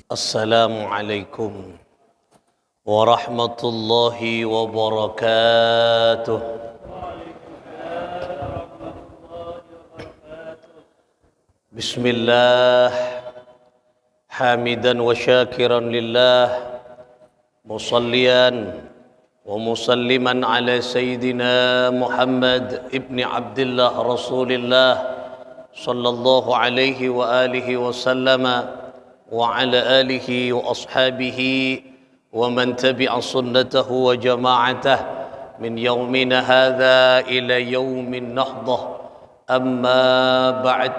Assalamualaikum warahmatullahi wabarakatuh. Bismillah, hamidan wa syakiran lillah, musalliyan wa musalliman ala sayyidina Muhammad ibni Abdullah Rasulillah sallallahu alaihi wa alihi wa sallama وعلى آله وأصحابه ومن تبع سنته وجماعته من يومنا هذا إلى يوم النهضة. أما بعد،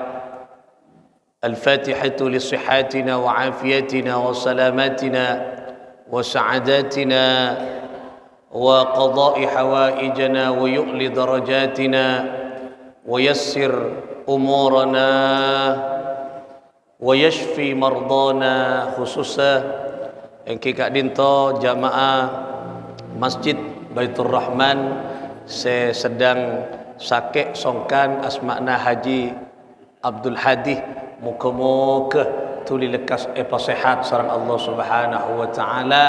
الفاتحة لصحتنا وعافيتنا وسلامتنا وسعادتنا وقضاء حوائجنا ويؤل درجاتنا ويسر أمورنا wa yashfi mardana, khususnya yang kikak dinto jamaah Masjid Baitur Rahman sedang sakit songkan asmakna Haji Abdul Hadi, muka-muka tuli lekas sehat sareng Allah Subhanahu wa taala,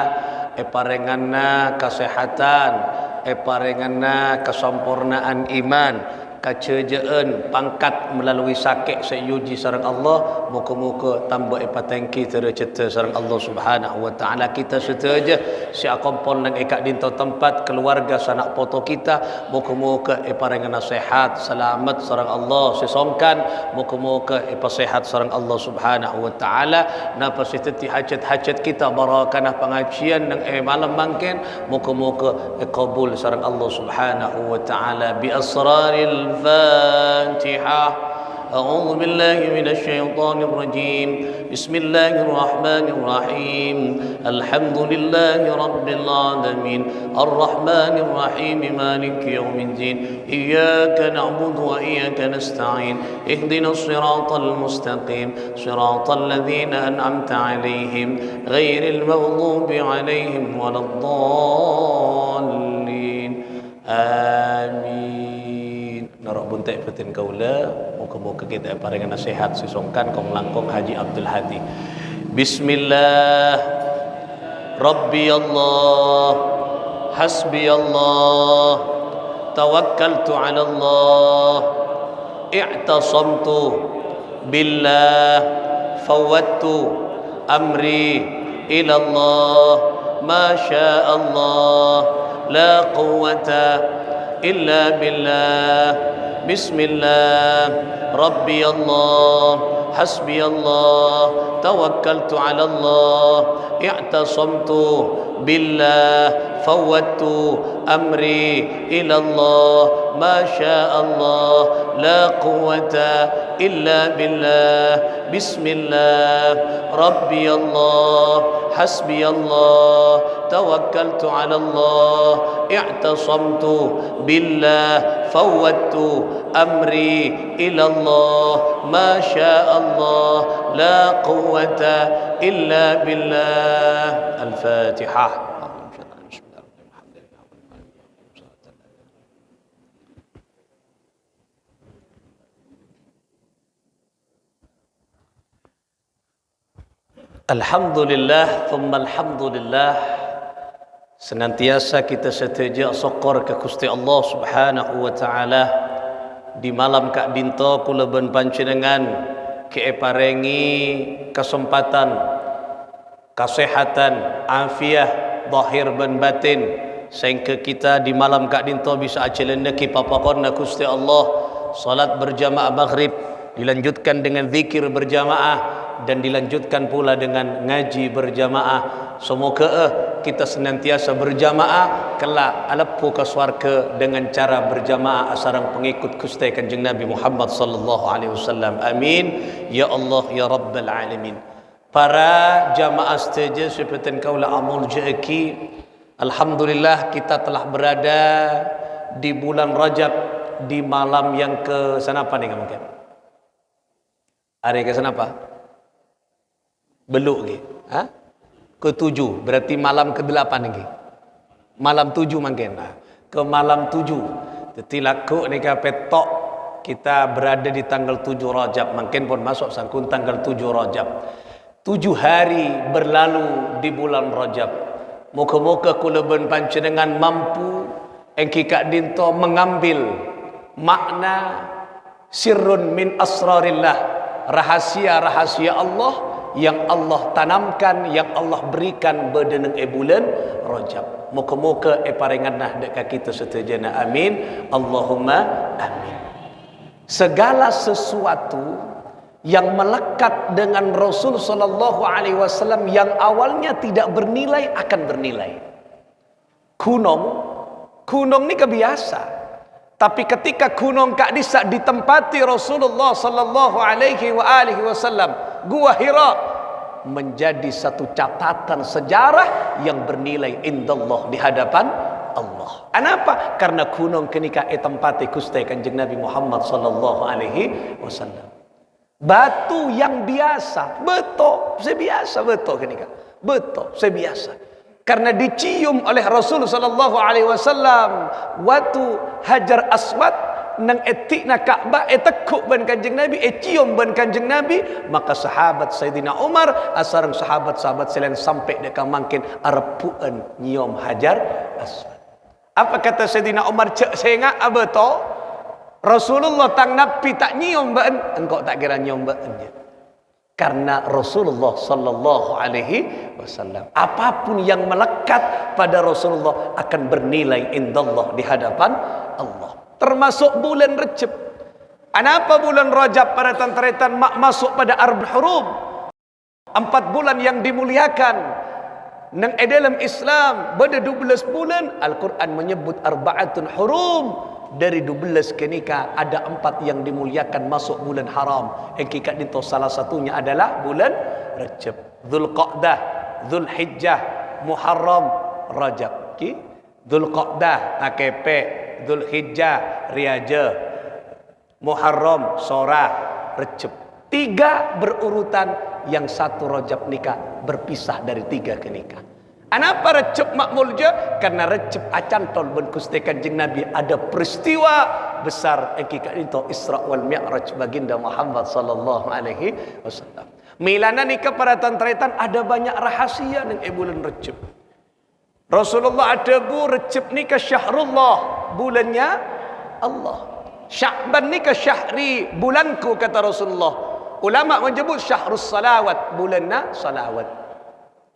parenganna kesehatan, parenganna kesempurnaan iman, kecejaan pangkat melalui sakit sayuji sareng Allah, muka-muka tambah epatengki terceta sareng Allah Subhanahu wa taala. Kita setaja si akompon nang ekak dinto tempat keluarga sanak foto kita, muka-muka parengan sehat selamat sareng Allah sesongkan, muka-muka sehat sareng Allah Subhanahu wa taala. Napa siteti hajat-hajat kita barakana pengajian nang malam mangken, muka-muka qabul sareng Allah Subhanahu wa taala bi asraril الفاتحة. أعوذ بالله من الشيطان الرجيم. بسم الله الرحمن الرحيم. الحمد لله رب العالمين الرحمن الرحيم مالك يوم الدين. إياك نعبد وإياك نستعين. اهدنا الصراط المستقيم صراط الذين أنعمت عليهم غير المغضوب عليهم ولا الضالين. آمين. Narok buntai petin kaula, muka-muka kita paringan nasihat sisongkan kau melangkong Haji Abdul Hadi. Bismillah, Rabbi Allah, Hasbi Allah, Tawakkaltu ala Allah, I'tasamtu billah, Fawwadtu amri ila Allah, Ma syaa Allah, La quwwata illa billah. Bismillah, Rabbi Allah, Hasbi Allah, Tawakkaltu ala Allah, I'tasamtu billah, Fawwadtu amri ila Allah, Ma syaa Allah, La quwwata illa billah. Bismillah, Rabbi Allah, Hasbi Allah, Tawakkaltu ala Allah, I'tasamtu billah, Fawwadtu amri ila Allah, Ma syaa Allah, La quwwata illa billah. Al-Fatihah. Alhamdulillah, thumma alhamdulillah. Senantiasa kita setuju syukur ke Gusti Allah Subhanahu wa taala. Di malam kak dinto kula ben panjenengan ke parengi kesempatan, kesehatan, afiah zahir ben batin, sehingga kita di malam kak dinto bisa ajalana ki papakonna Gusti Allah. Salat berjamaah maghrib dilanjutkan dengan zikir berjamaah dan dilanjutkan pula dengan ngaji berjamaah. Semoga kita senantiasa berjamaah kelak alepu ke swarga dengan cara berjamaah sareng pengikut Gusti Kanjeng Nabi Muhammad sallallahu alaihi wasallam. Amin ya Allah ya rabbal alamin. Para jamaah setuju seperti kaula amul jeki, alhamdulillah kita telah berada di bulan Rajab, di malam yang ke sanapa nih mungkin? Hari ke sanapa? Beluk lagi. Ke-7, berarti malam ke-8 lagi. Malam 7 mungkin. Ke malam 7. Jadi laku ni petok kita berada di tanggal 7 Rajab. Mungkin pun masuk sangkun tanggal 7 Rajab. 7 hari berlalu di bulan Rajab. Moga-moga kula ben panjenengan mampu engki kak dinto mengambil makna sirrun min asrarillah, rahasia-rahasia Allah yang Allah tanamkan, yang Allah berikan berdeneng bulan Rajab. Moga-moga paringanah dekat kita seterusnya. Amin. Allahumma amin. Segala sesuatu yang melekat dengan Rasul sallallahu alaihi wasallam yang awalnya tidak bernilai akan bernilai. Gunung ni kebiasa. Tapi ketika gunung Kak Disa ditempati Rasulullah sallallahu alaihi wasallam, Gua Hira menjadi satu catatan sejarah yang bernilai indallah, di hadapan Allah. Kenapa? Karena gunung kenika tempati Gusti Kanjeng Nabi Muhammad sallallahu alaihi wasallam. Batu yang biasa, betul, sebiasa betul kenika. Betul, sebiasa. Karena dicium oleh Rasul sallallahu alaihi wasallam waktu Hajar Aswad nang etikna Ka'bah tekuk ban Kanjeng Nabi, cium ban Kanjeng Nabi, maka sahabat Sayyidina Umar asareng sahabat-sahabat selain sampai dekat mangkin arepuen nyium Hajar Aswad. Apa kata Sayyidina Umar? Cek sengak betul. Rasulullah tang nabi tak nyium ban, engkau tak kira nyium ban. Karena Rasulullah sallallahu alaihi wasallam, apapun yang melekat pada Rasulullah akan bernilai indallah, di hadapan Allah. Termasuk bulan Rajab. Kenapa bulan Rajab pada tantretan masuk pada Arba'ul Hurum? 4 bulan yang dimuliakan. Nang dalam Islam pada 12 bulan Al-Quran menyebut Arba'atul Hurum. Dari 12 kenika ada 4 yang dimuliakan masuk bulan haram. Hakikat itu salah satunya adalah bulan Rajab. Dzulqa'dah, Dzulhijjah, Muharram, Rajab. Dzulqa'dah AKP, Dzulhijjah Riaja, Muharram Sora, Rajab. 3 berurutan, yang 1 Rajab nikah berpisah dari 3 kenikah. Kenapa Rajab makmul je? Karena Rajab acantol ben Gusti Kanjeng Nabi ada peristiwa besar hakikat itu Isra wal Mi'raj baginda Muhammad sallallahu alaihi wasallam. Milana nikah para tantretan ada banyak rahasia dengan bulan Rajab. Rasulullah ada Rajab nikah syahrullah, bulannya Allah. Sya'ban nikah syahri, bulanku kata Rasulullah. Ulama menyebut syahrus salawat, bulanna salawat.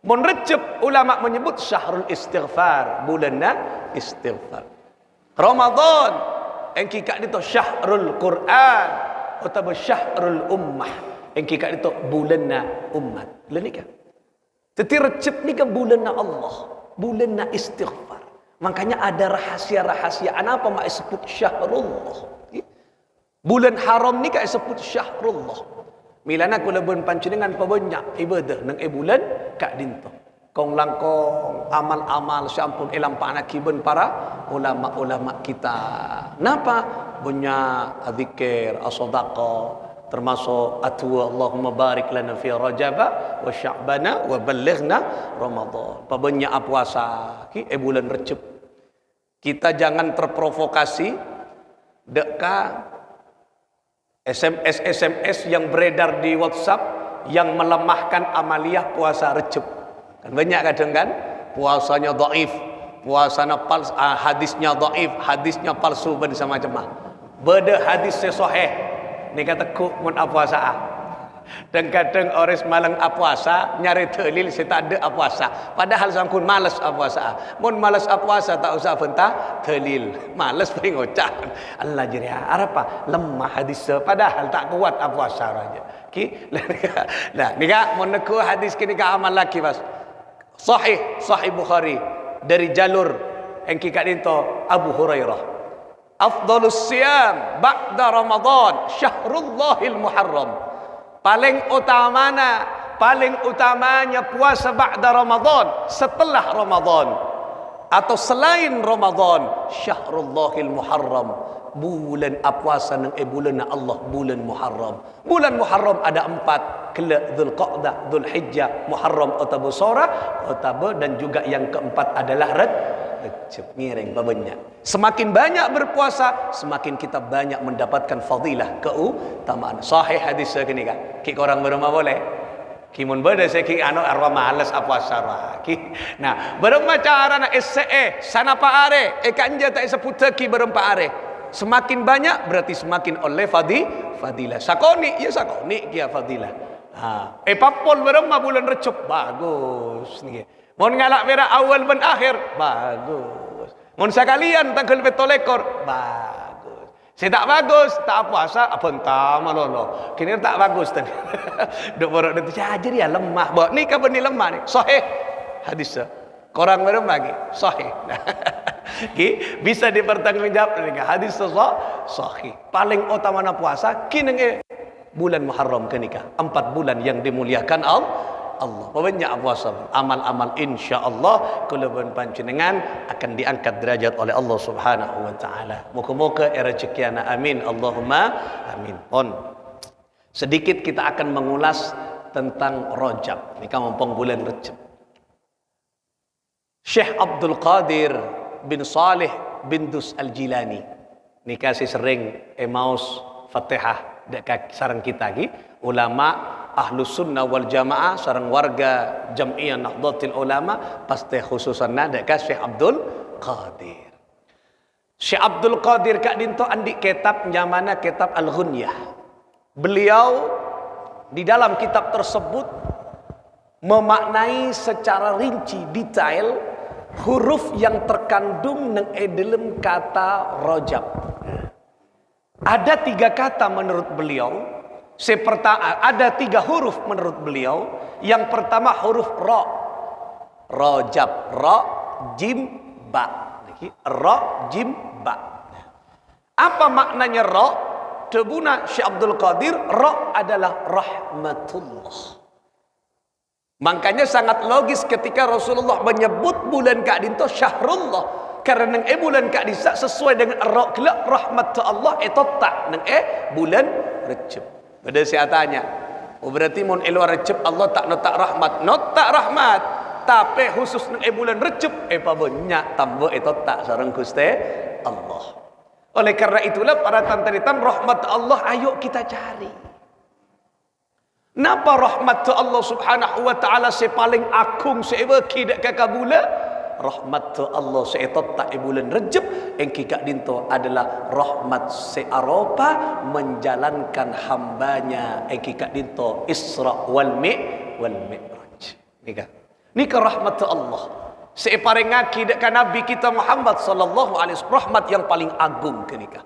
Mun Rajab ulama menyebut syahrul istighfar, bulanna istighfar. Ramadan engki kak itu syahrul Quran atau syahrul ummah, engki kak itu bulanna umat. Bulan nikah. Tetapi Rajab nikah bulanna Allah, bulanna istighfar. Makanya ada rahasia-rahasia. Kenapa mak sebut syahrullah? Bulan haram nikah sebut syahrullah. Milana kula ben panjenengan pabanyak ibadah nang bulan kak dinto. Kong langkong amal-amal sampun elam panakiben para ulama-ulama kita. Napa? Bunya adzikir, as-sadaqah, termasuk atwa Allahumma barik lana fi Rajab wa Sya'bana wa ballighna Ramadan. Pabanyak puasa ki bulan Rajab. Kita jangan terprovokasi deka SMS yang beredar di WhatsApp yang melemahkan amaliyah puasa Rajab. Kan banyak kadang kan puasanya dhaif, puasanya palsu, hadisnya dhaif, hadisnya palsu ben sama macam. Beda hadis sahih. Ni kata ku mun puasa. Dan kadang orang malang puasa nyari dalil saya tak ada puasa. Padahal sangkun malas puasa. Mun malas puasa tak usah bentah dalil. Malas paling ngocah. Allah jadi apa? Lemah hadis padahal tak kuat puasa raja. Ki. Nah, nika mun neku hadis kini ka amal laki Mas. Sahih Bukhari dari jalur engki kat dinto Abu Hurairah. Afdhalus siyam ba'da Ramadan syahrullahil muharram. Paling utamanya puasa ba'da Ramadan, setelah Ramadan atau selain Ramadan, Syahrullahil Muharram, bulan puasa nang bulan Allah, bulan Muharram. Bulan Muharram ada 4, kelak Dzulqa'dah, Dzulhijjah, Muharram atau Sora, dan juga yang keempat adalah Rajab. Ngiring babanya. Semakin banyak berpuasa, semakin kita banyak mendapatkan fadilah, keutamaan. Sahih hadis segini kan. Ki orang berumah boleh. Kimun beda saya ki anu arwah malas apa sarwa. Nah, berempat cara na sana pa are kanja tak seputar ki berempat are. Semakin banyak berarti semakin oleh fadilah. Sakoni ya sakoni kia fadilah. Papol berempat bulan Recep bagus nih. Mon ngalak bera awal ben akhir bagus. Mon sekalian tanggal betolekor bagus. Saya tak bagus, tak puasa, apa entah malolo. Kini tak bagus tadi. Dok borok itu aja dia lemah. Bawa ni kapan ni lemah ni? Sahih hadis. Korang berapa lagi? Sahih. Bisa dipertanggungjawab dengan hadis sahih. Paling utama na puasa kini bulan Muharram kenikah. 4 bulan yang dimuliakan Allah. Banyak puasa, amal-amal insya-Allah kulaban panjenengan akan diangkat derajat oleh Allah Subhanahu wa taala. Moga-moga rezekiana amin Allahumma amin. Sedikit kita akan mengulas tentang Rajab. Ini kan mumpung bulan Rajab. Syekh Abdul Qadir bin Salih bin Dus Al-Jilani. Ini kasih sering emaus Fatihah dekat sarang kita lagi ulama Ahlus Sunnah wal Jamaah sarang warga Jam'iyah Nahdlatul Ulama pasti khususan dekat Syekh Abdul Qadir. Syekh Abdul Qadir kak dinto andi kitab nyamana kitab Al-Ghunyah. Beliau di dalam kitab tersebut memaknai secara rinci detail huruf yang terkandung nang dalam kata Rajab. Ada 3 kata menurut beliau. Ada 3 huruf menurut beliau. Yang pertama huruf Ra. Rajab, Ra, Jim, Ba. Ra, Jim, Ba. Apa maknanya Ra? Tebuna Syekh Abdul Qadir, Ra adalah rahmatullah. Makanya sangat logis ketika Rasulullah menyebut bulan Ka'dinto Syahrullah. Karena bulan Ka'disa sesuai dengan Ra kelak rahmat Allah itu tak nang bulan Rejab. Pada saya tanya, berarti mun elu Rejab Allah tak notak rahmat, notak rahmat. Tapi khusus nang bulan Rejab apa banyak tambah itu tak sareng Gusti Allah. Oleh karena itulah para tantaritan rahmat Allah ayo kita cari. Napa rahmat Allah Subhanahu wa taala paling agung sebeki dak kakabula? Rahmat Allah seetot bulan Rejab engki kak dinto adalah rahmat searopa menjalankan hambanya engki kak dinto Isra wal Mi'raj. Nika rahmat Allah separengaki dekat Nabi kita Muhammad sallallahu alaihi wasallam rahmat yang paling agung kenika.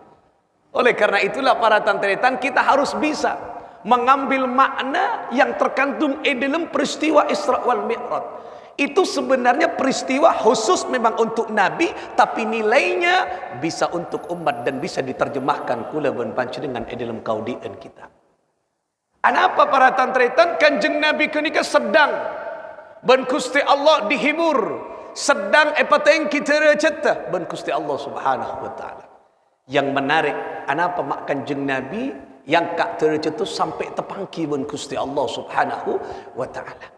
Oleh karena itulah para tantretan kita harus bisa mengambil makna yang terkandung dalam peristiwa Isra wal Mi'raj. Itu sebenarnya peristiwa khusus memang untuk Nabi, tapi nilainya bisa untuk umat dan bisa diterjemahkan kula ben panjenengan dalam kaudian kita. Anapa para tantretan Kanjeng Nabi kenika sedang ben Gusti Allah dihibur, sedang epateng kita receta ben Gusti Allah Subhanahu wa taala. Yang menarik, anapa mak Kanjeng Nabi yang kak tercetu sampai tepangki ben Gusti Allah Subhanahu wa taala.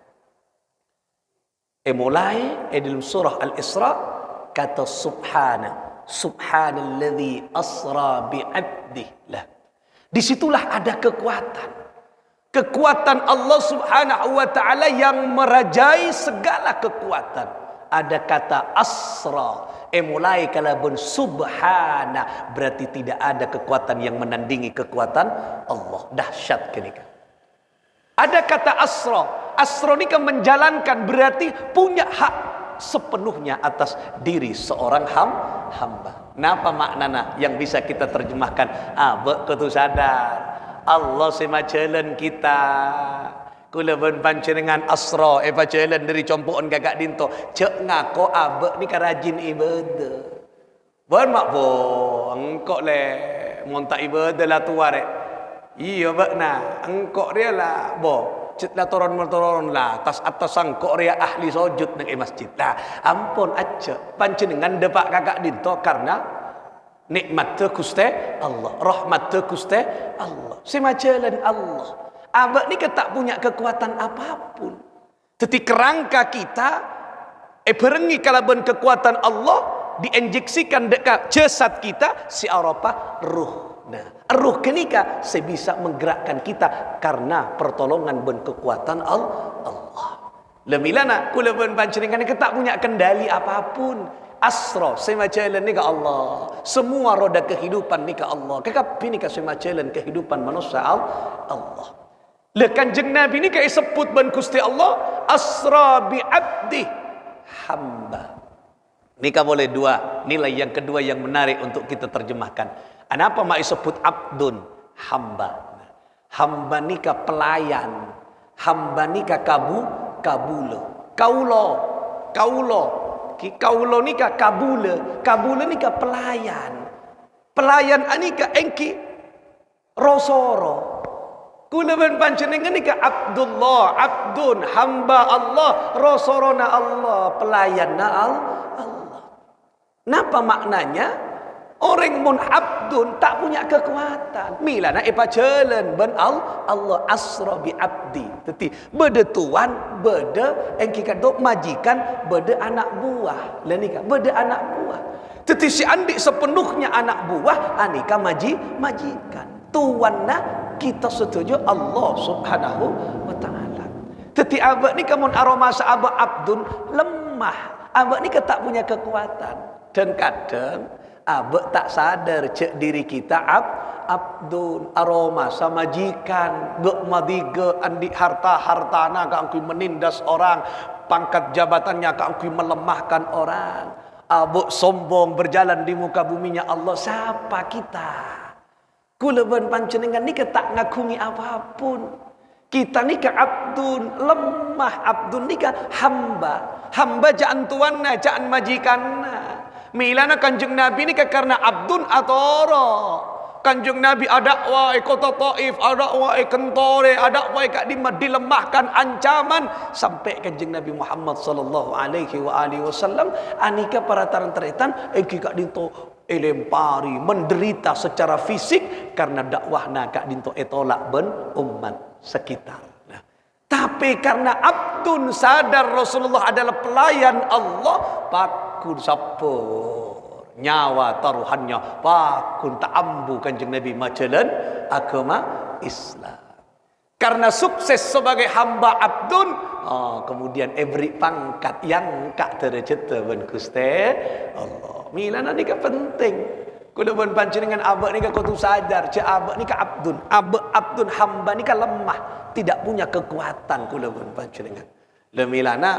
Mulai dalam surah Al-Isra kata subhanalladzi asra bi'abdihi. Disitulah ada kekuatan Allah Subhanahu wa taala yang merajai segala kekuatan. Ada kata asra. Mulai kalau pun subhana berarti tidak ada kekuatan yang menandingi kekuatan Allah. Dahsyat kenika. Ada kata asra. Asra ini kan menjalankan berarti punya hak sepenuhnya atas diri seorang hamba. Napa maknana yang bisa kita terjemahkan? Betul sadar. Allah semajalan kita. Kula ben panjenengan asra pajalan dari compokan gagak dinto. Cek ngako abek ni kan rajin ibadah. Bon mak bo engkok le monta ibadah lah tuare. Iya bak na engkok dia lah bo. Cetlah turun lah atas sangkok ria ahli sujud nang masjid lah. Ampun aja panjenengan depak kakak dinto karena nikmat tu Gusti Allah, rahmat tu Gusti Allah. Semajalan Allah. Abak ni tak punya kekuatan apapun. Tetapi kerangka kita berengi kalaban kekuatan Allah diinjeksikan dekat jasad kita si arafah ruh. Nah, ruh kenika sebisa menggerakkan kita karena pertolongan dan kekuatan Allah. Lemilana kula ben panjenengan kita tak punya kendali apapun. Asra semajalan ni ke Allah. Semua roda kehidupan ni ke Allah. Kekapi ni ke semajalan kehidupan manusia Allah. Le Kanjeng Nabi ni ke sebut ben Gusti Allah asra bi abdi hamba. Nikah boleh dua. Nilai yang kedua yang menarik untuk kita terjemahkan. Kenapa mak disebut abdun? Hamba. Hamba nikah pelayan. Hamba nikah kabulo. Kaulo nikah kabule. Kabule nikah pelayan. Pelayan anika engki rosoro. Kula ben panjenengan nikah Abdullah, abdun, hamba Allah, rosorona Allah, pelayanna Allah. Napa maknanya? Orang mun abdun tak punya kekuatan. Milana epa jalan ben Allah asra bi abdi. Teti beda tuan, beda engki kadok majikan, beda anak buah. Lenika beda anak buah. Teti si andik sepenuhnya anak buah, anika majikan. Tuanna kita setuju Allah Subhanahu wa taala. Teti abak ni kamun aroma sahabat abdun lemah. Abak ni tak punya kekuatan. Dan kadang abak tak sadar cek diri kita abdun aroma sama jikan gak madiga andi hartana kang kui menindas orang, pangkat jabatannya kang kui melemahkan orang. Abak sombong berjalan di muka buminya Allah. Siapa kita? Kula ben panjenengan ni tak ngakungi apapun. Kita ni ke abdun lemah, abdun ni ke hamba. Hamba jangan tuanna, jangan majikanna. Milana Kanjeng Nabi ni karena abdun atoro. Kanjeng Nabi ada wae kota Taif, ada wae kentore, ada wae kak dilemahkan ancaman sampai Kanjeng Nabi Muhammad sallallahu alaihi wasallam anika para taran-taretan engki kak dinto elempari menderita secara fisik karena dakwahna kak dinto etolak ben umat sekitar. Nah, tapi karena abdun sadar Rasulullah adalah pelayan Allah, pakun sapur nyawa taruhannya, pakun ta'ambu Kanjeng Nabi majalan agama Islam. Karena sukses sebagai hamba abdun, kemudian every pangkat yang kak derajat ben Gusti Allah. Milana ni penting. Kudu ben panjenengan abak ni kudu sadar, cek abak ni abdun. Abdun hamba ni lemah, tidak punya kekuatan kudu ben panjenengan. Lemilana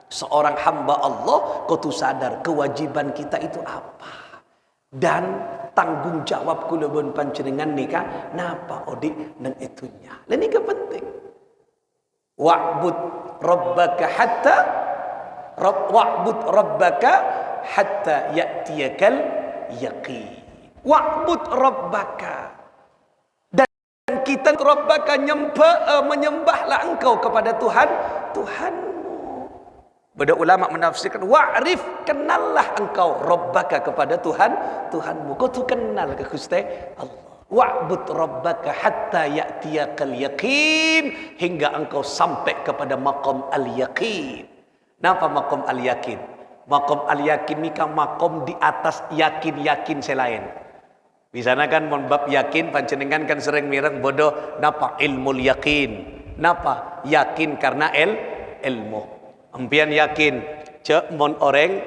seorang hamba Allah kudu sadar kewajiban kita itu apa. Dan tanggung jawab kula ben panjenengan nika napa odik nang itunya. Lah nika penting. Wa'bud rabbaka hatta ya'tiyakal yaqin. Wa'bud rabbaka. Dan kita rabbaka menyembahlah engkau kepada Tuhanmu. Beda ulama menafsirkan wa'rif, kenallah engkau rabbaka kepada Tuhanmu. Kau tu kenal ke Gusti Allah. Wa'bud rabbaka hatta ya'tiyakal yaqin, hingga engkau sampai kepada maqam al-yaqin. Napa maqam al-yaqin? Maqam al-yaqin ni kan maqam di atas yakin selain. Bisana kan mon bab yakin panjenengan kan sering mireng bodoh napa ilmul yaqin. Napa yakin karena ilmu. Empian yakin cek mon orang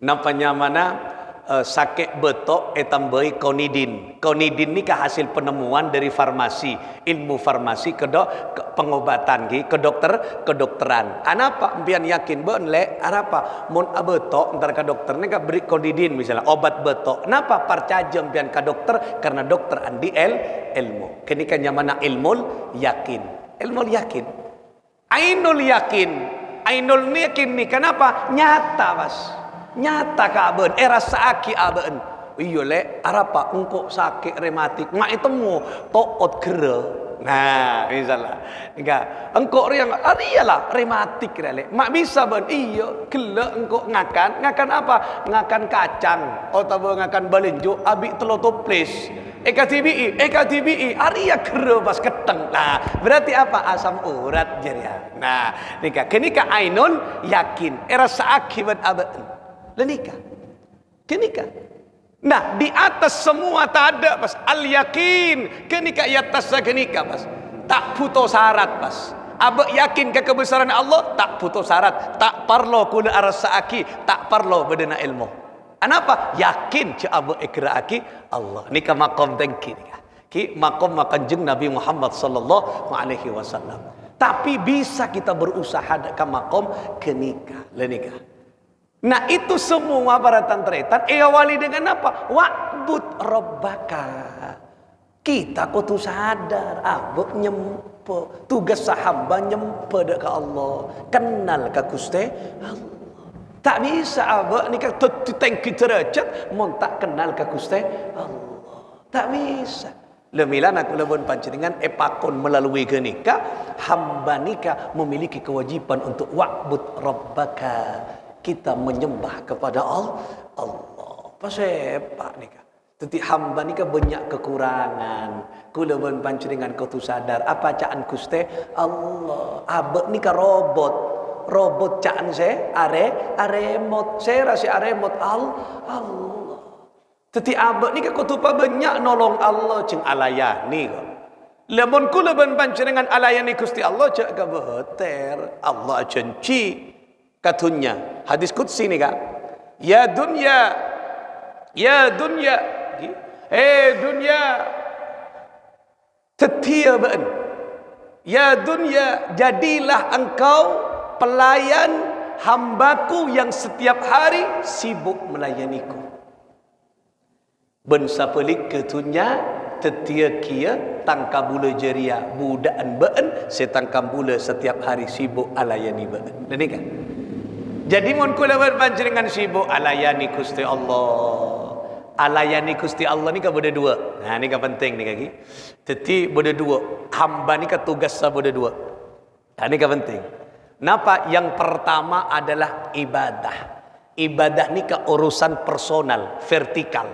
nampaknya mana sakit betok etambai konidin. Konidin ni hasil penemuan dari farmasi, ilmu farmasi pengobatan kedokteran. Anapa empian yakin bonle arapa mon abetok antara ke dokter ni ka beri konidin misalnya obat betok. Napa parcaje empian ka dokter karena dokter andi ilmu. Kini kan mana ilmu yakin. Ilmu yakin. Ainul yakin. Ainul yakin ni kenapa? Nyata bas. Nyata ka aben era saaki aben. Iyo le arapa engko sakit rematik mak itemu toot gere. Nah, misalnya enggak engko riang arialah rematik le. Mak bisa ben iyo gele engko ngakan apa? Ngakan kacang atau ngakan balinjo abi telo toples. EKTBI Arya gero pas keteng. Nah, berarti apa? Asam urat jaria. Nah, kenika ainun yakin era saakibat abaen. Lenika. Kenika. Nah, di atas semua tak ada pas al-yakin, kenika i atas kenika pas. Tak putus syarat pas. Abak yakin ke kebesaran Allah, tak putus syarat, tak parlo kula arsaaki, tak parlo bedena ilmu. Kenapa? Yakin ce abak ikraaki Allah. Nika maqam tengki nika. Ki maqam Kanjeng Nabi Muhammad sallallahu alaihi wasallam. Tapi bisa kita berusaha ke maqam kenika, lenika. Nah itu semua para tantretan awali dengan apa? Wa'bud rabbaka. Kita kudu sadar abek nyempe tugas sahamba nyempe ke Allah, kenal ke Gusti Allah. Tak bisa abek ni kan tengki derajat mun tak kenal ke Gusti Allah. Tak bisa. Lemilan aku lebon panjenengan epakon melalui kenika hamba nikah memiliki kewajiban untuk wa'bud rabbaka. Kita menyembah kepada Allah. Pasepak nikah. Tetapi hamba nikah banyak kekurangan. Kula ben panjenengan kau tu sadar apa caan Gusti Allah. Abek nikah robot. Robot caan se aremot se rasi aremot Allah. Tetapi abek nikah kau tu banyak nolong Allah ceng alayani kau. Lamun kula ben panjenengan alayani Gusti Allah cak ka beter. Allah janji katunya hadis qudsi ni kak ya dunya dunya tetiaban ya dunya jadilah engkau pelayan hambaku yang setiap hari sibuk melayaniku ben sapelik ketunya tetia kia tangka bula jeria budaan beun setangka bula setiap hari sibuk alayani beun dan kan. Jadi mun kula panjenengan sibuk alayani Gusti Allah. Alayani Gusti Allah ni ka beda dua. Nah ni ka penting ni kaki. Jadi beda dua. Hamba ni ka tugas sa beda dua. Nah ni ka penting. Napa? Yang pertama adalah ibadah. Ibadah ni ka urusan personal, vertikal.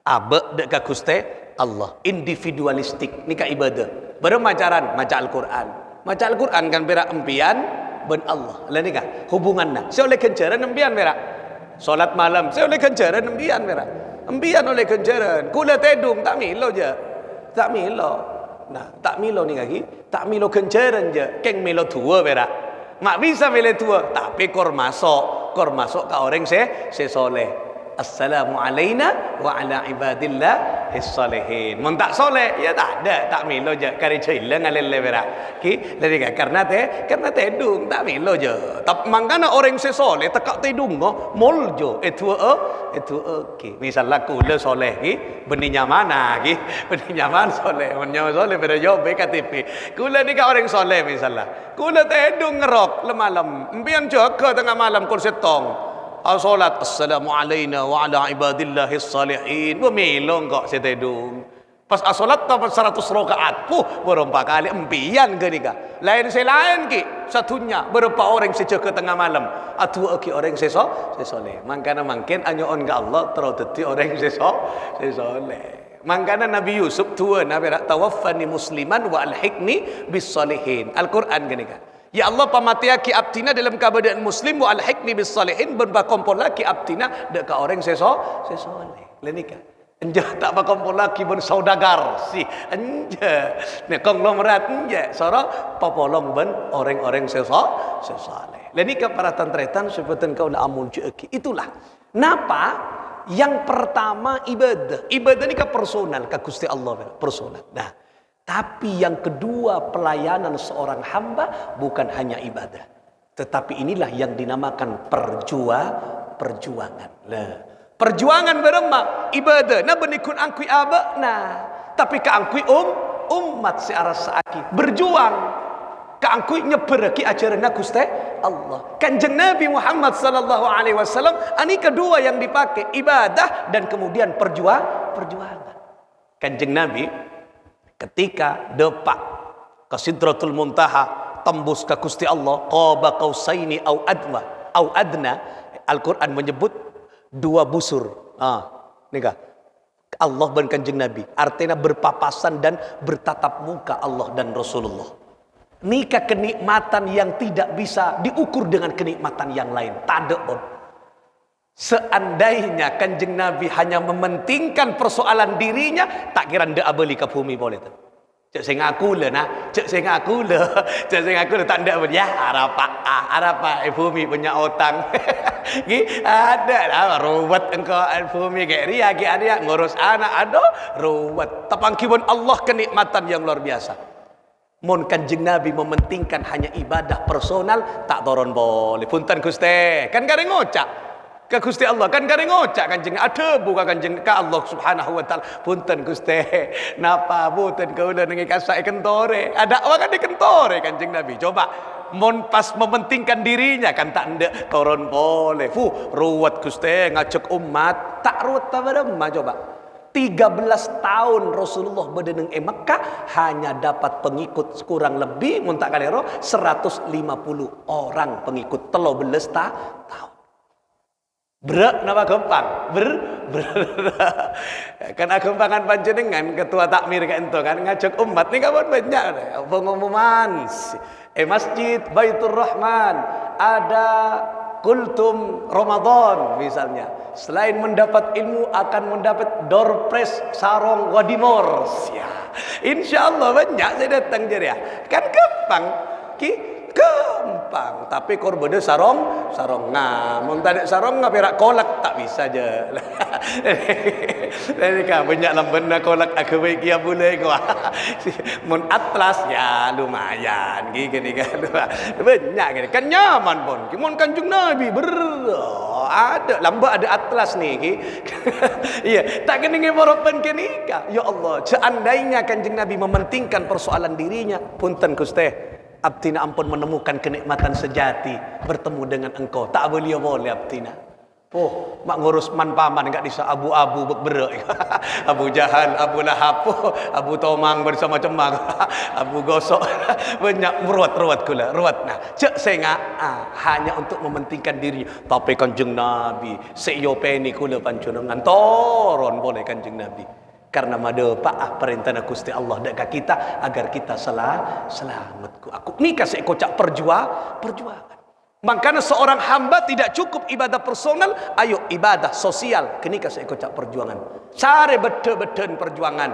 Abe dek ka Gusti Allah. Individualistik ni ka ibadah. Baru macaran, maca Al-Qur'an. Maca Al-Qur'an kan berak empian ben Allah. Lah nikah hubunganna. Saya oleh kencaran embian berak. Salat malam saya oleh kencaran embian berak. Embian oleh kencaran. Kula tedung tak milo je. Tak milo. Nah, tak milo ni kaki. Tak milo kencaran je. Keng milo tua berak. Mak bisa milo tua, tapi kor masuk ke orang se soleh. Assalamu alaina wa ala ibadillah as-salihin. Mun tak soleh ya tak ada, tak milo je kari cilang alele berak. Ki dari karena tedung tak milo je. Tapi mangkana orang se soleh tekak tedung mol jo itu okey. Misalnya kula soleh ki beninya mana ki? Beninya mana soleh? Beninya soleh pada jawab KTP. Kula ni ka orang soleh misalnya. Kula tedung ngerok lemalam. Empian jaga tengah malam kul setong. Salat assalamu alaina wa ala ibadillahis salihin memilong kok setedung pas salat dapat 100 rakaat berapa kali empian ke nika lain selain ki satunya berapa orang sejaga tengah malam atu ki orang sesoleh mangkana mungkin anyoon ke Allah terus dadi orang sesoleh mangkana Nabi Yusuf tua nabi tawaffani musliman wa alhiqni bis salihin Al-Qur'an ke nika. Ya Allah pamatia ki abtina dalam keadaan muslim wa alhiqni bis salihin berbakompol laki abtina dek orang sesoleh. Lenika. Enja tak bakompol laki ben saudagar si enja. Nek konglomerat enja sora popolong ben orang-orang sesoleh. Lenika para tantretan sebutan kau la amul jeki. Itulah. Napa? Yang pertama ibadah. Ibadah ni ka personal ka Gusti Allah personal. Nah, tapi yang kedua pelayanan seorang hamba bukan hanya ibadah. Tetapi inilah yang dinamakan perjuangan. Perjuangan berema ibadah. Nah benikun angkui abak. Nah tapi keangkui umat searah saaki. Berjuang. Keangkui nyeberaki ajaran Gusti Allah. Kanjeng Nabi Muhammad sallallahu alaihi wasallam. Ini kedua yang dipakai. Ibadah dan kemudian perjuangan. Kanjeng Nabi ketika depak ke Sidratul Muntaha tembus ke Gusti Allah qaba qausaini au adna Al-Qur'an menyebut dua busur nikah Allah dan Kanjeng Nabi artinya berpapasan dan bertatap muka Allah dan Rasulullah nikah kenikmatan yang tidak bisa diukur dengan kenikmatan yang lain tadeun Seandainya Kanjeng Nabi hanya mementingkan persoalan dirinya, tak kira ndak beli ke bumi boleh tu. Cek saya ngaku le nah, cek saya ngaku le, cek saya ngaku le tak ndak beli ya arapa bumi punya utang. Gi ada lah ruwet engkau bumi kayak ria ada ngurus anak aduh ruwet. Tapangkiwan Allah kenikmatan yang luar biasa. Mun Kanjeng Nabi mementingkan hanya ibadah personal, tak toron boleh. Punten Gusti, kan kare ngocak. Ka Gusti Allah kan kare ngocak Kanjeng ada buka Kanjeng ka Allah Subhanahu wa taala. Punten Gusti, napa punten kaula nengi kasak kentore. Ada apa kan di kentore Kanjeng Nabi. Coba mun pas mementingkan dirinya kan tak ndek toron boleh. Ruwet Gusti ngajak umat, tak ruwet ta barema coba. 13 tahun Rasulullah berdeneng Mekah hanya dapat pengikut kurang lebih mun tak kalero 150 orang pengikut 13 tahun. Berak nama gampang kan gempangan panjenengan ketua takmir kan itu kan ngajak umat nih kawan banyak pengumuman Masjid Baitur Rahman ada kultum Ramadan misalnya, selain mendapat ilmu akan mendapat door prize sarong wadimor ya. Insyaallah banyak saya datang jadi ya kan gampang gampang, tapi korbode sarong mun tak ada sarong ngapirak kolak tak bisa aja. Jadi kan banyak lambena kolak aku baik ya boleh gua. Mun atlas ya lumayan gini kan. Banyak gini kan nyaman pun. Mun Kanjeng Nabi ada lamba ada atlas nih. Iya, tak kena ngoropan kenika. Ya Allah, seandainya Kanjeng Nabi mementingkan persoalan dirinya, punten Gusti. Abtina ampun menemukan kenikmatan sejati bertemu dengan engkau. Tak boleh Abtina. Mak ngurus man paman enggak bisa abu-abu berberak. Abu Jahal, Abu Lahab, Abu Tomang bersama cemang, Abu Gosok. Banyak ruwet kula, ruwet. Nah, cek saya hanya untuk mementingkan diri. Tapi Kanjeng Nabi, seyopeni kula panjenengan toron boleh Kanjeng Nabi. Karena mada paah perintah Gusti Allah dekat kita agar kita selamat. Aku ni kasih kocak perjuangan. Makanya seorang hamba tidak cukup ibadah personal, ayo ibadah sosial. Kini kasih kocak perjuangan. Cari betul-betul perjuangan.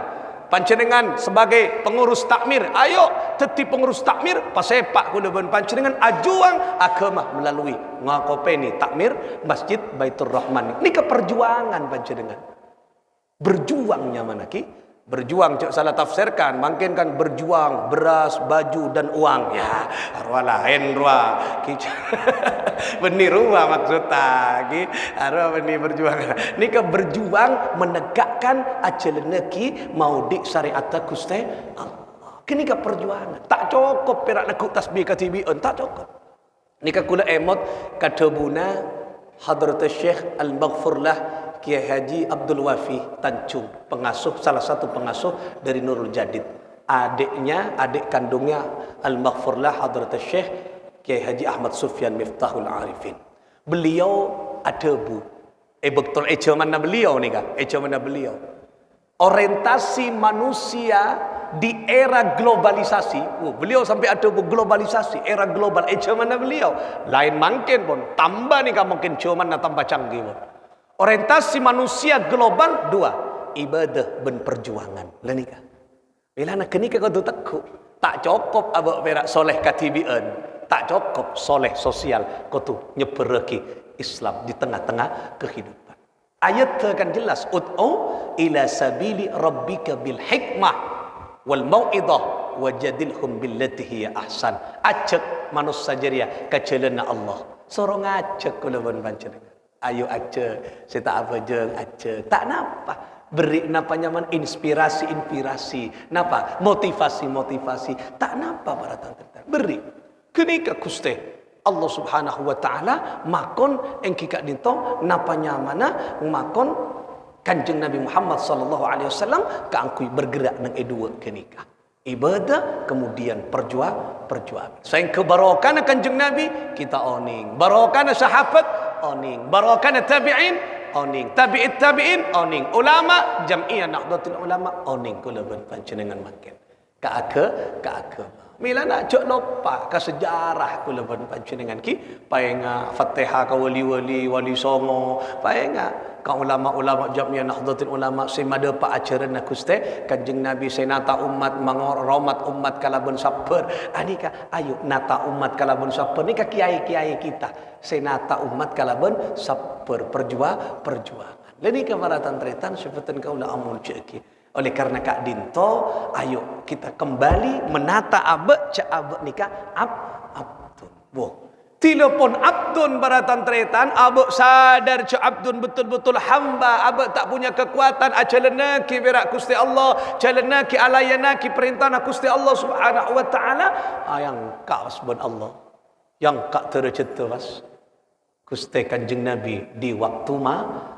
Panjenengan sebagai pengurus takmir, ayo tetap pengurus takmir pasepak kula ben panjenengan ajuang agama melalui ngakopeni takmir Masjid Baitur Rahman. Ini keperjuangan panjenengan. Berjuangnya mana ki? Berjuang cak salah tafsirkan, mungkin kan berjuang beras, baju dan uang. Ya, arwah lain ruah. Beni ruah maksudnya ki. Arwah beni berjuang. Ni ke berjuang menegakkan ajalana ki mau di syariat Gusti Allah. Kini ke perjuangan. Tak cukup perak nak tasbih katibiun, tak cukup. Ni ke kula emot kadebuna Hadrat Syekh Al-Maghfurlah Kiai Haji Abdul Wafi Tancung, salah satu pengasuh dari Nurul Jadid. Adik kandungnya Al-Maghfurlah Hadrat Syekh Kiai Haji Ahmad Sufyan Miftahul Arifin. Beliau ada betul mana beliau ni kan? Mana beliau? Orientasi manusia di era globalisasi. Beliau sampai ada globalisasi, era global. Mana beliau? Lain mungkin pun tambah ni kan mungkin cuman tambah canggih pun. Orientasi manusia global dua, ibadah dan perjuangan. Lenika. Bila nak kenika kau tu tak cukup abak berak soleh katibian, tak cukup soleh sosial kau tu nyeberaki Islam di tengah-tengah kehidupan. Ayat kan jelas, ud'u ila sabili rabbika bil hikmah wal mau'idah wajadilhum billati hiya ahsan. Ajak manusia jariah ke jalan Allah. Sorong ajak kula ban panjenengan. Ayo aja, saya tak apa je, aja. Tak napa. Beri napa nyaman inspirasi. Napa? Motivasi. Tak napa para tante. Beri. Kenika Gusti Allah Subhanahu wa taala makon engkika dinto napa nyamana makon Kanjeng Nabi Muhammad sallallahu alaihi wasallam kaangkui bergerak nang edua kenika. Ibadah kemudian perjuangan. Sayang kebarokana Kanjeng Nabi kita oning. Barokana sahabat oning. Barokana tabi'in oning. Tabi'it tabi'in oning. Ulama jam'iyah Nahdlatul Ulama oning kula ben panjenengan makin. Ka agama. Mila nak jok lupa ke sejarah kula pun panjenengan ki paenga Fatihah ka wali-wali wali songo paenga ka ulama-ulama jamnya Nahdlatul Ulama semada pa ajaran Gusti Kanjeng Nabi senata umat mangoromat umat kalabun sabar anika ayo nata umat kalabun sabar nika kiai-kiai kita senata umat kalabun sabar perjuangan leni kamaratan tretan sebutan kaula amul ceki. Oleh karena Kak Dinto, ayo kita kembali menata abek cak abek nikah abdun. Boh. Telepon abdun baratan tretan, abek sadar cak abdun betul-betul hamba, abek tak punya kekuatan, ajalana ki berak Gusti Allah, jalana ki alayana ki perintahna Gusti Allah Subhanahu wa taala, yang kak asban Allah. Yang kak terceta was. Gusti Kanjeng Nabi di waktu mana?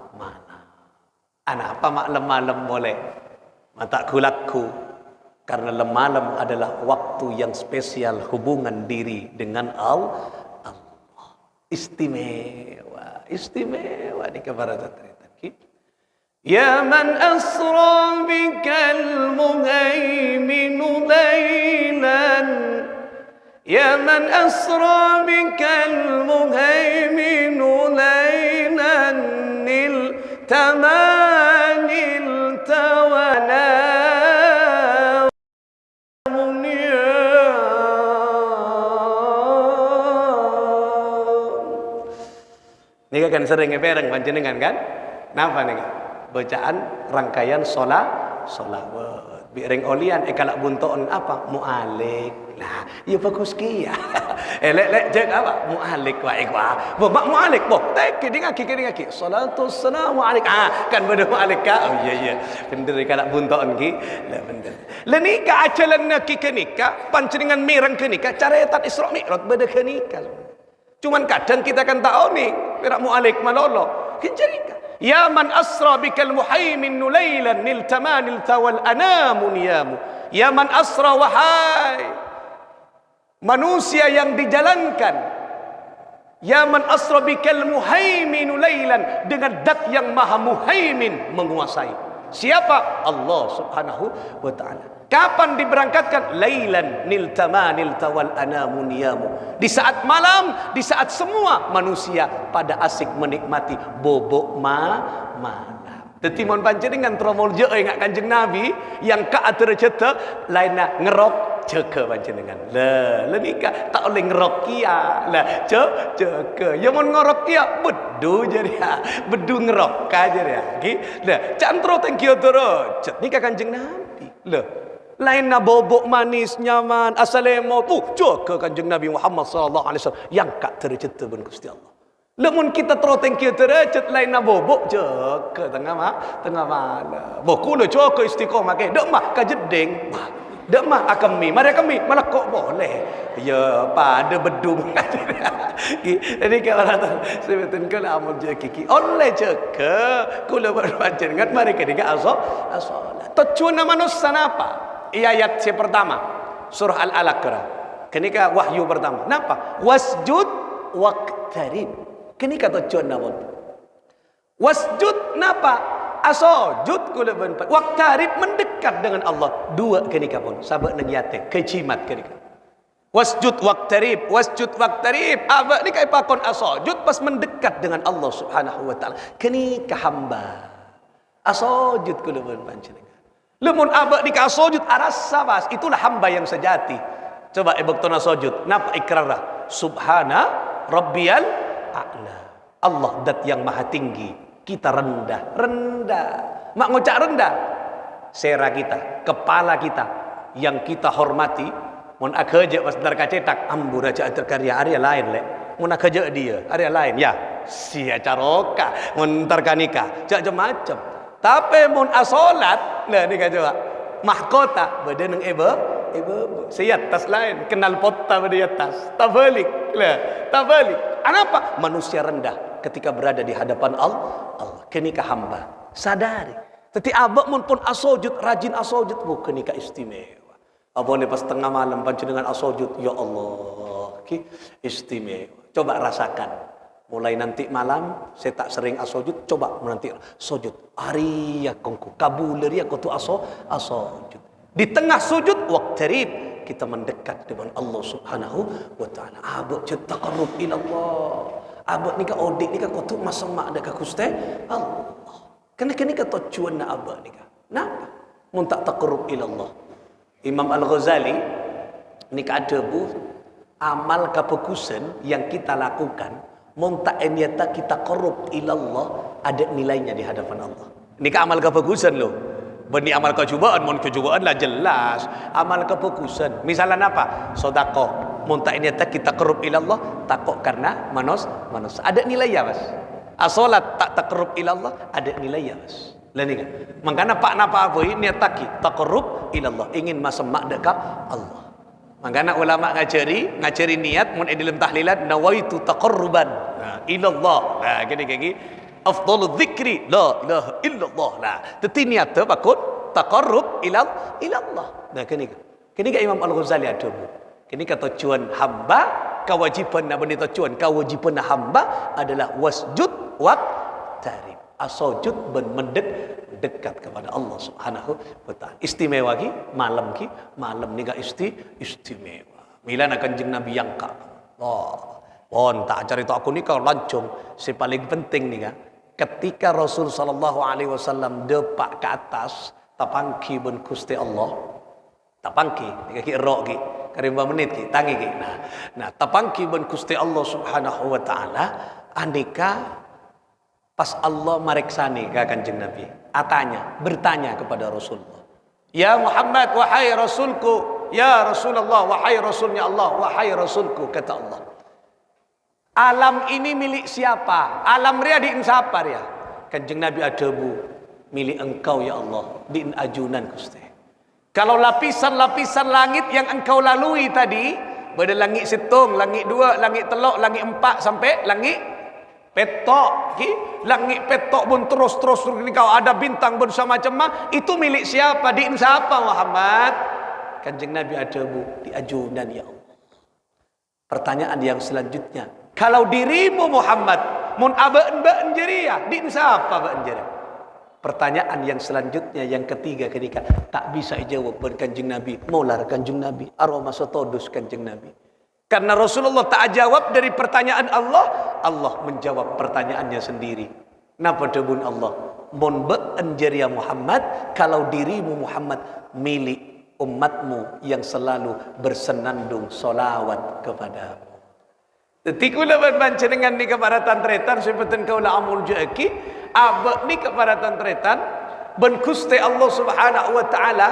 Anak apa malam-malam boleh? Mata kulaku karena lemalam adalah waktu yang spesial hubungan diri dengan Allah. Istimewa di kabaratan cerita. Ya man asra bikal muhaimin lailan ya man asra bikal muhaimin lailan nil tamanil tawana Nika kan sering ngepereng panjenengan kan? Napa nika? Bacaan rangkaian sholawat. Biring olian kalak buntoon apa? Mu'alik. Lah, ya bagus kia. Lek jeg apa? Mu'alik wa ikwa. Bo mak mu'alik bo. Tek kidingaki. Salatu wassalamu alaik. Kan beda mu'alik ka. Oh iya. Bener kalak buntoon ki. Lah bener. Lah nika ajalan ki kenika panjenengan mireng kenika caretan Isra Mi'raj beda kenika. Cuman kadang kita kan tahu nih, berak mu'alik malolo. Kejarika. Ya man asra bikal muhaimin nulailan niltamanil tawal anamu niyamu. Ya man asra wahai manusia yang dijalankan. Ya man asra bikal muhaimin nulailan dengan dat yang maha muhaimin menguasai. Siapa? Allah Subhanahu wa ta'ala. Kapan diberangkatkan? Lailan niltamanil tawal anamu niyamu. Di saat malam, di saat semua manusia pada asik menikmati bobok malam. Tetimon panjenengan tromol je ingat Kanjeng Nabi yang ka atur cerita lainna ngerok ceke panjenengan. Lah nikah tak oleh ngerok kia. Lah ceke. Ya mon ngerok kia bedu jadi bedu ngerok ka jadi. Ki. Lah cantro thank you toro. Nikah Kanjeng Nabi. Lah lain na bobok manis nyaman asalemo tu jaga Kanjeng Nabi Muhammad sallallahu alaihi wasallam yang kak tercipta ben Gusti Allah. Lamun kita teroteng kita tercet lain na bobok jaga tengah malam. Boku le jaga istiqomah ke dak mah ka jedeng. Dak mah akami mari kami malah kok boleh. Ya pada bedu jadi kalau sebetulnya kalau amal kiki oleh jaga kula berpanjenengan mari ketika asal tujuan manusia apa? Ayat yang pertama surah Al-Alaq kenika wahyu pertama napa wasjud waqtarib kenika tujuan namun wasjud napa asujud kula benpat waqtarib mendekat dengan Allah dua kenika pun sabak nang yate kecimat kenika wasjud waqtarib aba ni kai pakon asujud pas mendekat dengan Allah Subhanahu wa taala kenika hamba asujud kula benpat lemun abak di kasujud aras sabas itulah hamba yang sejati. Coba ibaktona sujud napa ikrarah subhana rabbiyal a'la. Allah dat yang maha tinggi, kita rendah. Mak ngucap rendah. Sera kita, kepala kita yang kita hormati mun akaje pas dar kacetak ambu raja terkarya area lain le. Mun akaje dia area lain ya. Sia caroka mun tarkanika jak macam. Tapi mun asolat, nah ni coba mahkota beda nang ibu siat tas lain kenal pota pada atas tabalik Kenapa manusia rendah ketika berada di hadapan Allah kenika hamba sadari teti abak mun pun asojud rajin asojud bukan kenika istimewa apa ni pas tengah malam panjenengan asojud ya Allah ki istimewa coba rasakan. Mulai nanti malam saya tak sering asojud, coba nanti sujud. Ari ya kongku kabul ya kau tu asojud. Di tengah sujud waqtarib kita mendekat dengan Allah Subhanahu wa taala. Abad je taqarrub ila Allah. Abad ni ka odik ni ka kotuk masamak dekat Gusti Allah. Kena ka tujuan nak abad ni ka. Nak mun tak taqarrub ila Allah. Imam Al-Ghazali ni ka ada bu amal kebagusan yang kita lakukan mun tak niat kita qarrub ila Allah ada nilainya di hadapan Allah. Ni ka amal kebagusan loh. Beni amal kecubaan, mun kecubaan lah jelas. Amal kefokusan. Misalnya apa? Sedekah. Mun tak niat kita qarrub ila Allah, takut karena manusia. Ada nilai ya, Mas. Salat tak taqarrub ila Allah, ada nilai ya, Mas. Lain kan? Makanya pak napa apa niat taqarrub ila Allah, ingin masemak dekat Allah. Makanya ulama ngajari niat mun dalam tahlilat nawaitu taqarruban ila Allah. Nah, gini afdalul dzikri la ilaha illallah. Nah, teti niat tu bakut taqarrub ila Allah. Nah, kini ke Imam Al-Ghazali ada bu. Kini kata tujuan hamba, kewajiban nak benda tujuan kewajiban hamba adalah wasjud wa tarib. Asujud mendekat kepada Allah Subhanahu wa taala. Istimewa ki malam ni ga istimewa. Mila nak kanjeng Nabi yang ka. Oh, tak cari aku ni kau lancung. Si paling penting ni kan. Ketika Rasul sallallahu alaihi wasallam depak ke atas tapangki ben Gusti Allah. Tapangki ki rok ki karimba menit ki tangi ki. Nah tapangki ben Gusti Allah Subhanahu wa taala andika pas Allah mareksani ka Kanjeng Nabi. Bertanya kepada Rasulullah. Ya Muhammad wahai Rasulku, ya Rasulullah wahai Rasulnya Allah, wahai Rasulku kata Allah. Alam ini milik siapa? Alam ria di siapa ria? Kanjeng Nabi ada bu, milik engkau ya Allah, di ajunan Gusti. Kalau lapisan-lapisan langit yang engkau lalui tadi, pada langit situng, langit 2, langit 3, langit 4 sampai langit petok, langit petok pun terus kau ada bintang bersama macam itu milik siapa? Di siapa Muhammad? Kanjeng Nabi ada bu, di ajunan ya Allah. Pertanyaan yang selanjutnya, kalau dirimu Muhammad mun abaan jeria, di siapa baan jeria? Pertanyaan yang selanjutnya yang ketiga ketika tak bisa dijawab ber Kanjeng Nabi, maular Kanjeng Nabi, aroma sotodus Kanjeng Nabi. Karena Rasulullah tak jawab dari pertanyaan Allah menjawab pertanyaannya sendiri. Napa debun Allah? Mun baan jeria Muhammad, kalau dirimu Muhammad milik umatmu yang selalu bersenandung solawat kepadamu. Tikula berbancengan ni kepada tantretan seperti kau la amul jaki abak ni kepada tantretan ben Gusti Allah Subhanahu wa taala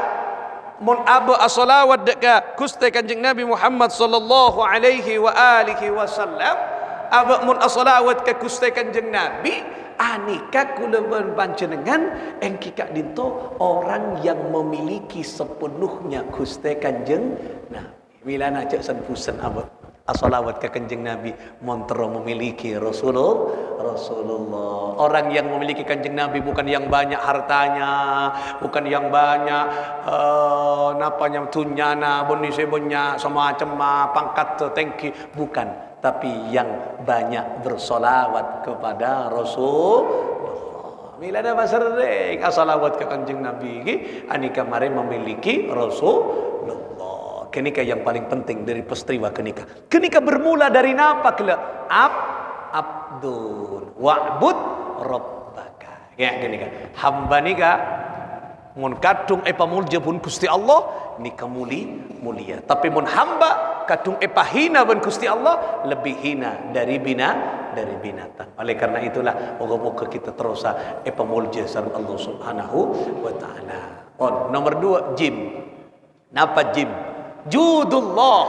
mun aba as-salawat dekat Gusti Kanjeng Nabi Muhammad sallallahu alaihi wa alihi wasallam abak mun as-salawat ke Gusti Kanjeng Nabi anika kula berbancengan engki kak dinto orang yang memiliki sepenuhnya Gusti Kanjeng Nabi. Mila nak cak san pusen abak as-salawat ke Kanjeng Nabi montro memiliki Rasulullah. Orang yang memiliki Kanjeng Nabi bukan yang banyak hartanya, bukan yang banyak napanya tunyana bonnya semacam pangkat tinggi, bukan, tapi yang banyak bersolawat kepada Rasulullah. Bila ada sering as-salawat ke Kanjeng Nabi anika mari memiliki Rasulullah. Kenika yang paling penting dari peristiwa kenika bermula dari napa kela abdun wa'bud rabbaka ya kenika hamba nika mun kadung pamulja pun Gusti Allah nika mulia tapi mun hamba kadung hina pun Gusti Allah lebih hina dari binatang. Oleh karena itulah moga-moga kita terus pamulja sareng Allah Subhanahu wa taala. Nomor 2 jim. Napa jim? Judullah,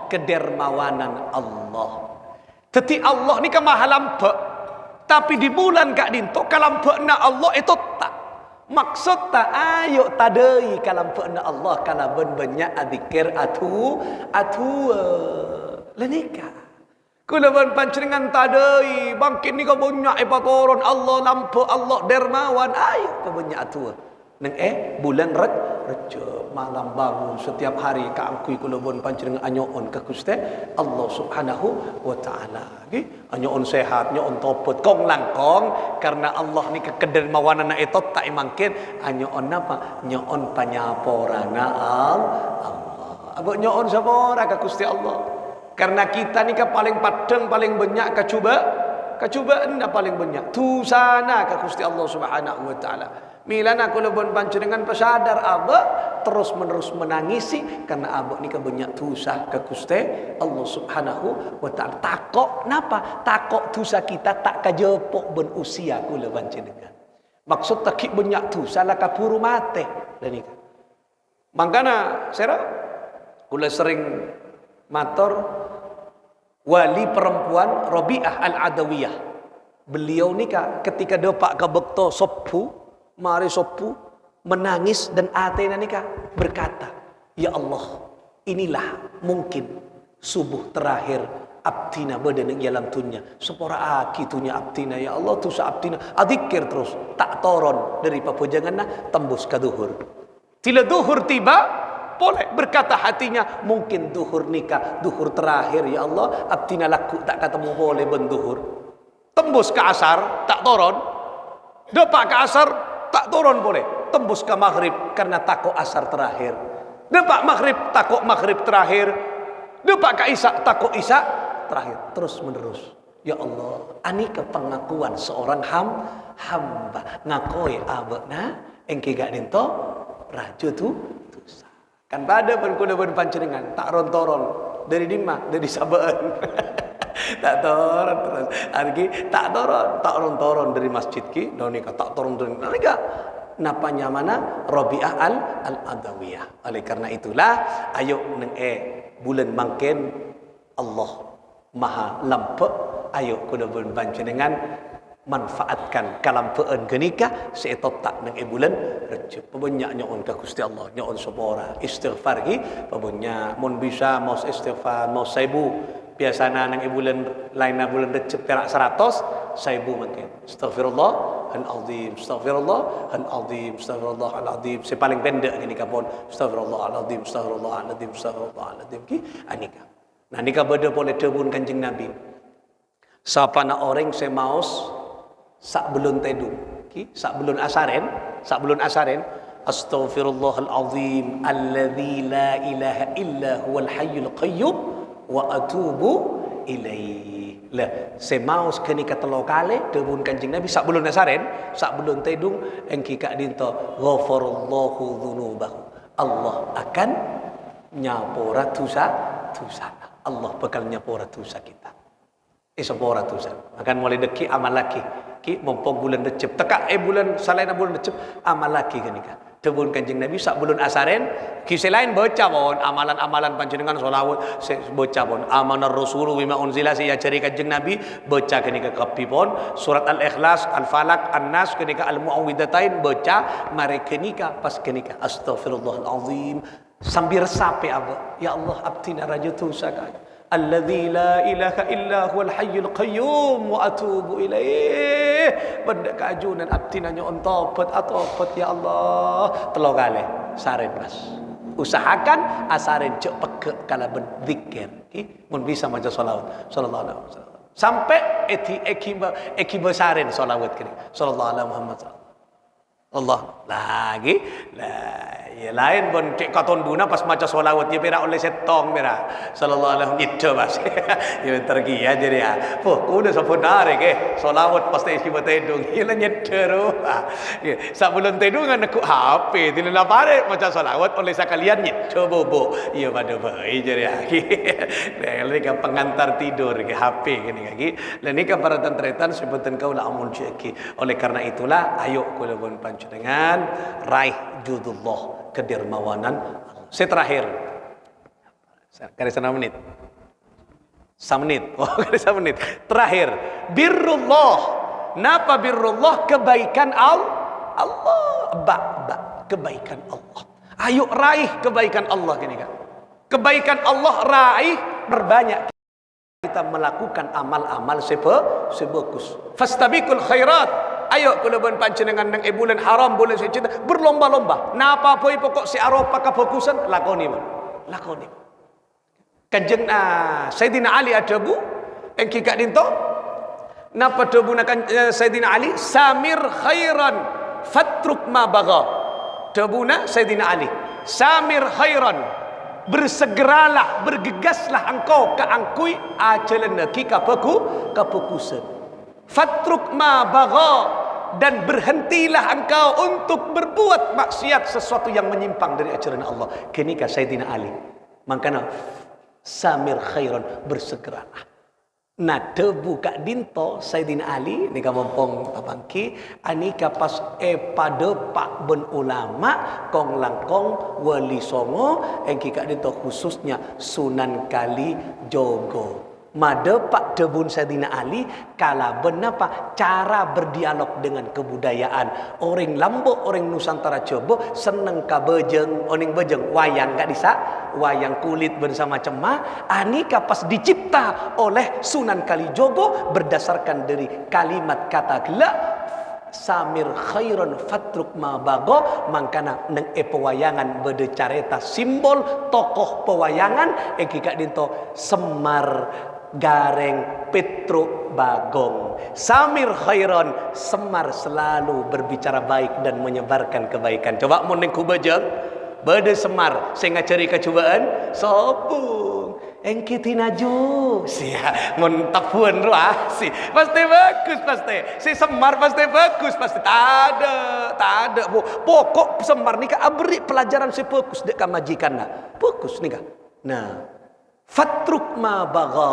kedermawanan Allah. Teti Allah ni kan maha lampak. Tapi di bulan kak dinto kalampak na Allah itu tak. Maksud tak ayo tadai kalampak na Allah kala banyak adzikir atu lenika. Kula ban pancenengan tadai bangkit ni ka banyak ipatoron Allah lampak Allah dermawan ayo ka banyak atu. Neng bulan rejo malam bangun setiap hari kaangkui kula bon panjenengan anyoon ka Gusti Allah Subhanahu wa taala. Anyoon sehat, anyoon topot kong langkong karena Allah ni kedermawanan itu tak imangkin anyoon apa? Nyoon panyaporana Allah. Abang nyoon sama orang ke Gusti Allah. Karena kita ni kan paling padang, paling banyak kecubaan dah paling banyak. Tu sana ke Gusti Allah Subhanahu wa taala. Milana kula bon panjenengan pesadar abak terus menerus menangisi karena abak ni kan banyak dosa ke Gusti Allah Subhanahu wa taala. Takok napa? Takok dosa kita tak kajepok ben usia kula panjenengan. Maksud tak banyak dosa lah kaburu mate. Dan ini. Makanya saya kula sering matur wali perempuan Rabi'ah Al-Adawiyah. Beliau ni ketika dapat ke bekto sopu, mari sopu menangis dan atena ni berkata, ya Allah, inilah mungkin subuh terakhir abdina badan yang dalam dunia. Sepora aki dunia abdina, ya Allah tu sa abdina. Adzikir terus tak toron dari papujangan tembus ke duhur. Tila duhur tiba boleh berkata hatinya, mungkin duhur nikah, duhur terakhir ya Allah, abdina laku tak ketemu boleh benduhur. Tembus ke asar, tak turun. Dapat ke asar, tak turun boleh. Tembus ke maghrib, karena takut asar terakhir. Dapat maghrib, takut maghrib terakhir. Dapat ke isya, takut isya terakhir. Terus menerus. Ya Allah, ini kepengakuan seorang hamba. Ngakoi abakna, engke gak dinto, raja tu. Kan pada pun kuda panjenengan tak rontoron dari lima dari sabaan tak toron terus argi tak rontoron dari masjid ki donika tak toron dari donika napanya mana Rabi'ah Al-Adawiyah. Oleh karena itulah ayo neng bulan mangken Allah maha lampe ayo kuda panjenengan manfaatkan kalampaan genika seetot tak nang bulan Rejab. Pabanyak nyoon ka Gusti Allah, nyoon sepora istighfar ki pabanyak mun bisa mau istighfar mau 1000 biasana nang bulan lainna bulan Rejab perak 100 1000 mungkin. Astagfirullah al-azim, astagfirullah al-azim, astagfirullah al-azim. Sepaling pendek genika pun astagfirullah al-azim, astagfirullah al-azim, astagfirullah al-azim ki anika. Nah nika beda boleh debun Kanjeng Nabi. Siapa nak orang semaus sak belum tedung, sak belum asaren, astaghfirullahal azim alladzi la ilaha illa huwal hayyul qayyum wa atubu ilaihi. Lah semaus kenika telo kale debun Kanjeng Nabi sak belum asaren, sak belum tedung engki kak dinto ghafarallahu dzunubahu. Allah akan nyapora dosa. Allah bakal nyapora dosa kita. Sepora dosa. Akan mulai deki amal laki. Ki mumpung bulan Rejab. Tekak bulan selain bulan Rejab amal laki kenika. Debun Kanjeng Nabi sak bulan asaren ki selain baca pun amalan-amalan panjenengan selawat baca pun amanar rasulu bima unzila ya cari Kanjeng Nabi baca kenika kapi pun surat Al-Ikhlas, Al-Falaq, An-Nas kenika Al-Muawwidhatain baca mari kenika pas kenika astaghfirullahal azim sambil resape apa ya Allah abdina raja dosa ka alladzi la ilaha illa huwal hayyul qayyum wa atubu ilaih. Benda keajunan abdina nyon tobat atobat ya Allah telo kali saren mas usahakan asaren cek peke kala berzikir mun bisa maca selawat sallallahu alaihi wasallam sampai eki besaren selawat kini sallallahu alaihi Muhammad Allah lagi lah ya lain pun cek katon duna pas maca solawat ya pera oleh setong pera sallallahu alaihi wasallam itu bas ya tergi ya jadi ya po udah saudara ke solawat pasti isi batedung ya nyetero sebelum tedung kan aku HP tidak lapare maca solawat oleh sekalian coba bo iya pada baik jadi ya lagi pengantar tidur ke HP gini lagi dan ini para tentretan sebutan kau lah amun ceki oleh karena itulah ayo kula pun dengan raih judullah kedermawanan. Saya terakhir garis 6 menit. 1 menit. Oh, garis 1 menit. Terakhir, birrullah. Napa birrullah? Kebaikan Allah. Kebaikan Allah. Ayo raih kebaikan Allah gini kan. Kebaikan Allah raih berbanyak. Kita melakukan amal-amal sebagus. Fastabiqul khairat. Ayo kula ben panjenengan nang bulan haram bulan suci berlomba-lomba. Napa poe pokok si Arafah kefokusan lakoni man. Lakoni. Kanjeng Sayyidina Ali adabu engki gak dinto. Napa debunakan Sayyidina Ali samir khairan fatruk ma bagha. Debuna Sayyidina Ali samir khairan bersegeralah, bergegaslah engkau ke angkui acelana ki kapukusan. Fatruk ma bagha, dan berhentilah engkau untuk berbuat maksiat sesuatu yang menyimpang dari ajaran Allah. Kenika Sayyidina Ali. Makana samir khairan, bersegeralah. Nah debu kak dinto Sayyidina Ali ni ka mompong papangki anika pas pada pak ben ulama kong langkong wali songo engki kak dinto khususnya Sunan Kalijogo. Mada pak debun Sayyidina Ali kala benapa cara berdialog dengan kebudayaan orang Lombok, orang Nusantara Cobo seneng ka bejeng, oning bejeng wayang gak bisa, wayang kulit bersama cemah anika pas dicipta oleh Sunan Kalijogo berdasarkan dari kalimat kata gelak samir khairan fatruk ma bago, mangkana neng pewayangan bede careta simbol tokoh pewayangan eki kak dinto Semar Gareng Petro Bagong. Samir khairan, Semar selalu berbicara baik dan menyebarkan kebaikan. Coba mun ning kubajeng bede Semar sing ngajari kecobaan sopung engki tinaju sia mun tapuan ruah si pasti bagus, pasti si Semar pasti bagus, pasti tak ada pokok Semar nika abri pelajaran si fokus dek majikanna fokus nika. Nah fatruk ma bagha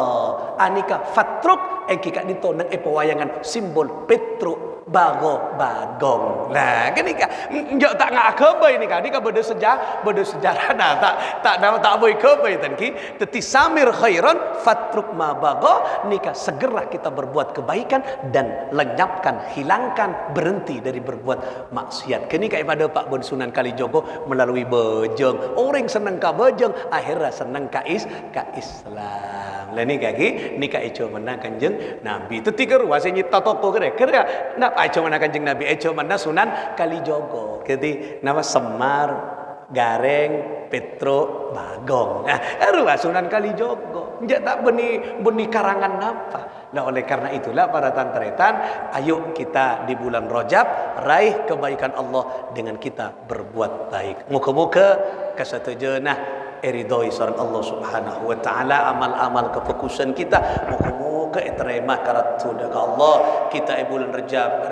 anika fatruk engki kak dito nang pewayangan simbol Petro Bago Bagong. Nah kenika njok tak ngak kebai nika nika beda sejarah nah tak boy kebai tanki teti samir khairan fatruk ma bagha nika segera kita berbuat kebaikan dan lenyapkan, hilangkan, berhenti dari berbuat maksiat. Kenika pada Pak Bon Sunan Kalijogo melalui bejeng orang seneng ka bejeng akhirnya seneng ka Islam. Lah nika ki nika ijo menang Kanjeng Nabi. Tetika ruas nyita toko kere nak ijo menang Kanjeng Nabi ijo menang Sunan Kalijogo. Jadi nama Semar Gareng Petro Bagong. Nah, ruas Sunan Kalijogo. Njak tak beni karangan apa. Nah, oleh karena itulah para tantretan, ayo kita di bulan Rajab raih kebaikan Allah dengan kita berbuat baik. Muka-muka kasatujana eridoi sareng Allah Subhanahu wa taala amal-amal kefokusan kita moga-moga terima karatu dekat Allah kita bulan Rajab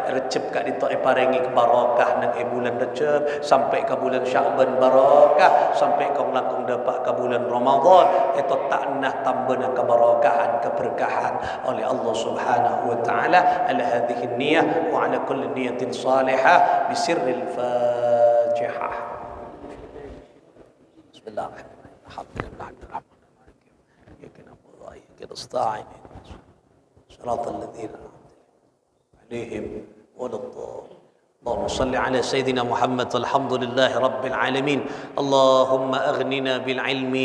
Recep ka dito parengi barokah nang bulan Recep sampai ke bulan Sya'ban barokah sampai ke langkung dapat ke bulan Ramadan itu taknah tambana kebarokahan keberkahan oleh Allah Subhanahu wa taala ala hadhihi niyyah wa ala kulli niyatin salihah bi sirril Fatihah. Bismillahirrahmanirrahim. صراط الذين عليهم ولا الضالين. اللهم صل على سيدنا محمد والحمد لله رب العالمين. اللهم أغننا بالعلم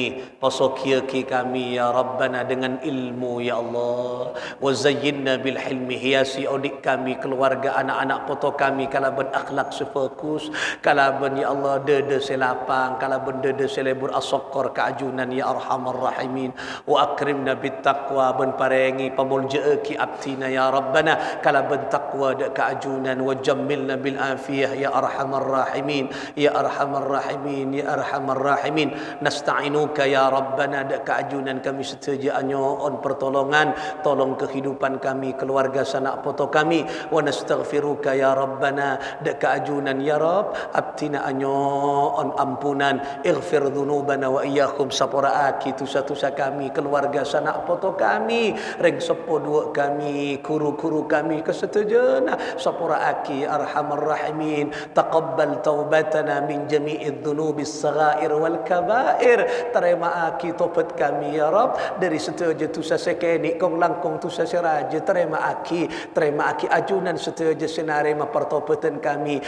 فسقيك kami ya Rabbana dengan ilmu ya Allah. Wazayyinna bil hilmi hiasi adik kami keluarga anak-anak poto kami kalaban akhlak sefokus kalaban ya Allah dede selapang kalaban dede selebur asokor keajunan ya arhamar rahimin. Wa akrimna bit taqwa ben parengi pamuljaeki abtina ya Rabbana kalaban taqwa de keajunan wa jammilna bil afiyah ya arhamar rahimin ya arhamar rahimin ya arhamar rahimin. Nasta'inuka ya Rabbana dak keajunan kami setuju on pertolongan tolong kehidupan kami keluarga sanak poto kami wa nastaghfiruka ya Rabbana dak keajunan ya Rabb abtina on ampunan ighfir dhunubana wa iyyakum sapora aki tusa-tusa kami keluarga sanak poto kami reng sepo dua kami kuru-kuru kami kesetujana sapora aki arhamar rahimin. Taqabbal taubatana min jami'id dhunubis saghair wal kabair. Terima aki tobat kami ya Rabb dari setiap tusa sekeni kong langkong tusa seraja. Terima aki ajunan setiap senare pertobatan kami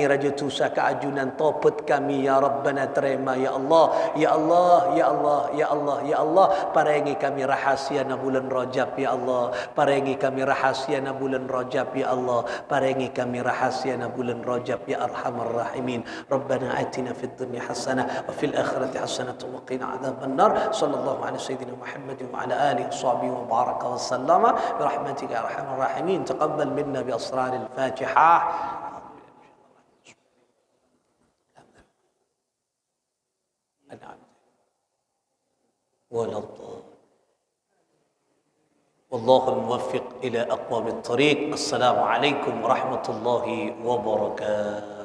raja tusa keajunan tobat kami ya Rabbana terima ya Allah ya Allah ya Allah ya Allah ya Allah. Parengi kami rahasia na bulan Rajab ya Allah. Parengi kami rahasia na bulan Rajab ya Allah. Parengi kami rahasia bulan Rajab ya arhamar rahimin. Rabbana atina fid dunya hasanah wa fil akhirati hasanah wa qina adzaban nar. Sallallahu alaihi sayyidina Muhammad wa ala alihi washabihi wa baraka wa sallama bi rahmatika ya arhamar rahimin. Taqabbal minna bi asraril Fatihah. Amin. ولا الضالين. والله الموفق إلى أقوم الطريق. السلام عليكم ورحمة الله وبركاته.